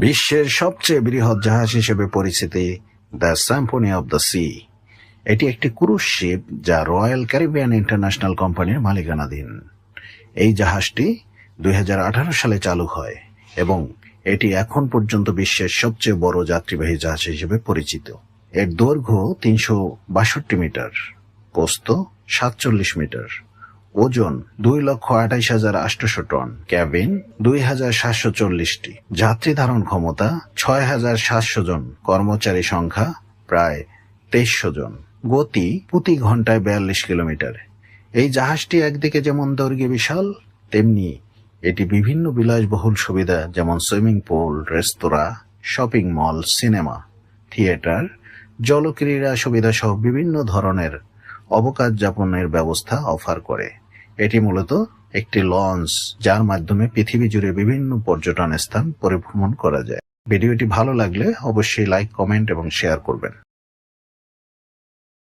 বিশ্বের সবচেয়ে বৃহৎ জাহাজ হিসেবে পরিচিতি the Symphony of the sea. এটি একটি ক্রুজ শিপ যা রয়্যাল ক্যারিবিয়ান ইন্টারন্যাশনাল কোম্পানির মালিকানাধীন। এই জাহাজটি 2018 সালে চালু হয় এবং এটি এখন পর্যন্ত বিশ্বের সবচেয়ে বড় যাত্রীবাহী জাহাজ হিসেবে পরিচিত। এর দৈর্ঘ্য 362 মিটার, প্রস্থ 47 মিটার, ওজন 2,28,800 টন, ক্যাবিন 2,740টি, যাত্রী ধারণ ক্ষমতা 6,700 জন, কর্মচারী সংখ্যা প্রায় 2300 জন, গতি প্রতি ঘন্টায় 42 কিলোমিটার। এই জাহাজটি একদিকে যেমন দৈর্ঘ্যে বিশাল, তেমনি এটি বিভিন্ন বিলাসবহুল সুবিধা যেমন সুইমিং পুল, রেস্তোরাঁ, শপিং মল, সিনেমা, থিয়েটার, জলক্রীড়া সুবিধা সহ বিভিন্ন ধরনের অবকাশ যাপনের ব্যবস্থা অফার করে। এটি মূলত একটি লঞ্চ যার মাধ্যমে পৃথিবী জুড়ে বিভিন্ন পর্যটন স্থান পরিভ্রমণ করা যায়। ভিডিওটি ভালো লাগলে অবশ্যই লাইক, কমেন্ট এবং শেয়ার করবেন।